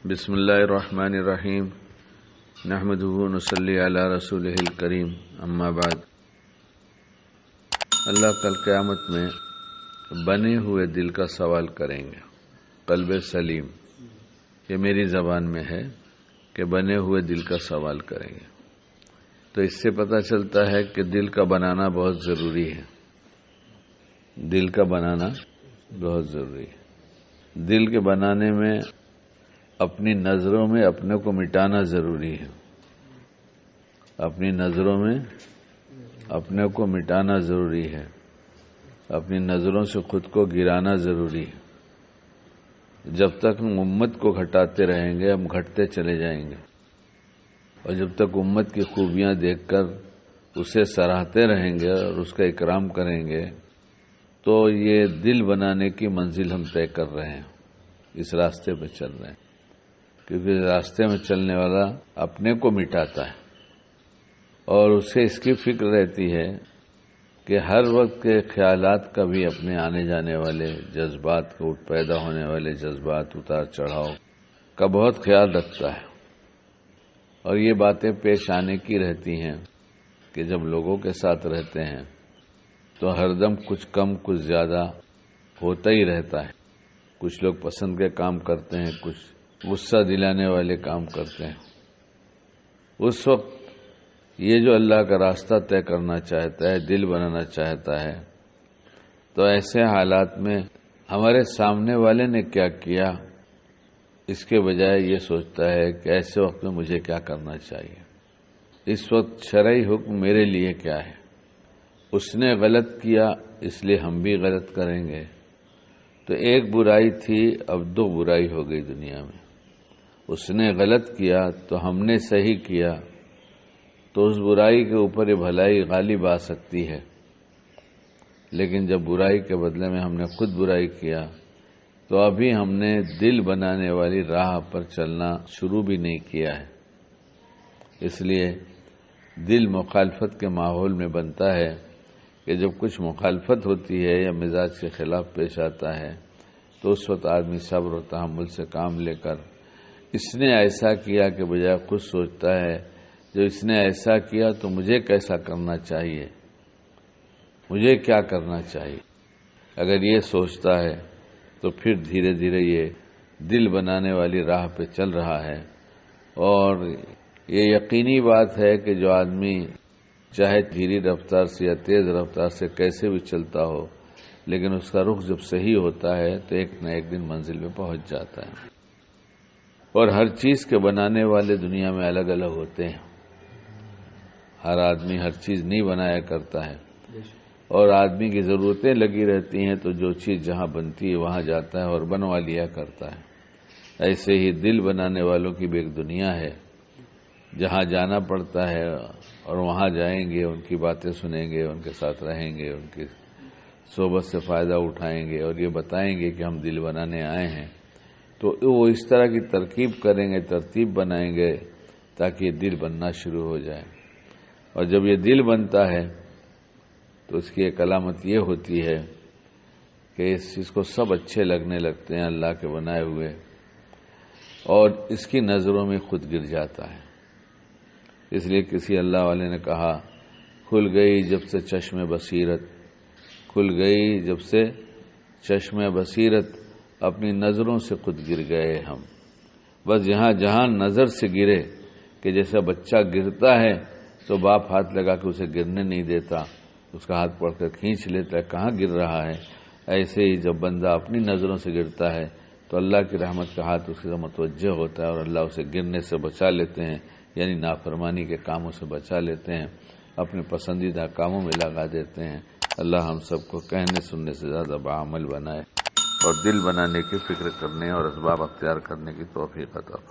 بسم اللہ الرحمن الرحیم نحمدہ ونصلی علی رسولہ الکریم اما بعد۔ اللہ کل قیامت میں بنے ہوئے دل کا سوال کریں گے، قلب سلیم، یہ میری زبان میں ہے کہ بنے ہوئے دل کا سوال کریں گے۔ تو اس سے پتہ چلتا ہے کہ دل کا بنانا بہت ضروری ہے، دل کا بنانا بہت ضروری ہے۔ دل کے بنانے میں اپنی نظروں میں اپنے کو مٹانا ضروری ہے، اپنی نظروں میں اپنے کو مٹانا ضروری ہے، اپنی نظروں سے خود کو گرانا ضروری ہے۔ جب تک ہم امت کو گھٹاتے رہیں گے ہم گھٹتے چلے جائیں گے، اور جب تک امت کی خوبیاں دیکھ کر اسے سراہتے رہیں گے اور اس کا اکرام کریں گے تو یہ دل بنانے کی منزل ہم طے کر رہے ہیں، اس راستے پہ چل رہے ہیں، کیونکہ اس راستے میں چلنے والا اپنے کو مٹاتا ہے اور اسے اس کی فکر رہتی ہے کہ ہر وقت کے خیالات کا بھی اپنے آنے جانے والے جذبات کو پیدا ہونے والے جذبات اتار چڑھاؤ کا بہت خیال رکھتا ہے، اور یہ باتیں پیش آنے کی رہتی ہیں کہ جب لوگوں کے ساتھ رہتے ہیں تو ہر دم کچھ کم کچھ زیادہ ہوتا ہی رہتا ہے۔ کچھ لوگ پسند کے کام کرتے ہیں، کچھ غصہ دلانے والے کام کرتے ہیں۔ اس وقت یہ جو اللہ کا راستہ طے کرنا چاہتا ہے، دل بنانا چاہتا ہے، تو ایسے حالات میں ہمارے سامنے والے نے کیا کیا اس کے بجائے یہ سوچتا ہے کہ ایسے وقت میں مجھے کیا کرنا چاہیے، اس وقت شرعی حکم میرے لیے کیا ہے۔ اس نے غلط کیا اس لیے ہم بھی غلط کریں گے، تو ایک برائی تھی اب دو برائی ہو گئی دنیا میں۔ اس نے غلط کیا تو ہم نے صحیح کیا، تو اس برائی کے اوپر یہ بھلائی غالب آ سکتی ہے، لیکن جب برائی کے بدلے میں ہم نے خود برائی کیا تو ابھی ہم نے دل بنانے والی راہ پر چلنا شروع بھی نہیں کیا ہے۔ اس لیے دل مخالفت کے ماحول میں بنتا ہے کہ جب کچھ مخالفت ہوتی ہے یا مزاج کے خلاف پیش آتا ہے تو اس وقت آدمی صبر و تحمل سے کام لے کر اس نے ایسا کیا کہ بجائے خود سوچتا ہے جو اس نے ایسا کیا تو مجھے کیسا کرنا چاہیے، مجھے کیا کرنا چاہیے۔ اگر یہ سوچتا ہے تو پھر دھیرے دھیرے یہ دل بنانے والی راہ پہ چل رہا ہے، اور یہ یقینی بات ہے کہ جو آدمی چاہے دھیری رفتار سے یا تیز رفتار سے کیسے بھی چلتا ہو، لیکن اس کا رخ جب صحیح ہوتا ہے تو ایک نہ ایک دن منزل پہ پہنچ جاتا ہے۔ اور ہر چیز کے بنانے والے دنیا میں الگ الگ ہوتے ہیں، ہر آدمی ہر چیز نہیں بنایا کرتا ہے، اور آدمی کی ضرورتیں لگی رہتی ہیں تو جو چیز جہاں بنتی ہے وہاں جاتا ہے اور بنوا لیا کرتا ہے۔ ایسے ہی دل بنانے والوں کی بھی ایک دنیا ہے جہاں جانا پڑتا ہے، اور وہاں جائیں گے، ان کی باتیں سنیں گے، ان کے ساتھ رہیں گے، ان کی صحبت سے فائدہ اٹھائیں گے اور یہ بتائیں گے کہ ہم دل بنانے آئے ہیں، تو وہ اس طرح کی ترکیب کریں گے، ترتیب بنائیں گے تاکہ یہ دل بننا شروع ہو جائے۔ اور جب یہ دل بنتا ہے تو اس کی ایک علامت یہ ہوتی ہے کہ اس چیز کو سب اچھے لگنے لگتے ہیں اللہ کے بنائے ہوئے، اور اس کی نظروں میں خود گر جاتا ہے۔ اس لیے کسی اللہ والے نے کہا، کھل گئی جب سے چشم بصیرت، کھل گئی جب سے چشم بصیرت، اپنی نظروں سے خود گر گئے ہم۔ بس جہاں جہاں نظر سے گرے، کہ جیسا بچہ گرتا ہے تو باپ ہاتھ لگا کے اسے گرنے نہیں دیتا، اس کا ہاتھ پکڑ کر کھینچ لیتا ہے کہاں گر رہا ہے، ایسے ہی جب بندہ اپنی نظروں سے گرتا ہے تو اللہ کی رحمت کا ہاتھ اس کے متوجہ ہوتا ہے اور اللہ اسے گرنے سے بچا لیتے ہیں، یعنی نافرمانی کے کاموں سے بچا لیتے ہیں، اپنے پسندیدہ کاموں میں لگا دیتے ہیں۔ اللہ ہم سب کو کہنے سننے سے زیادہ بعمل بنائے اور دل بنانے کی فکر کرنے اور اسباب اختیار کرنے کی توفیق عطا فرمائے۔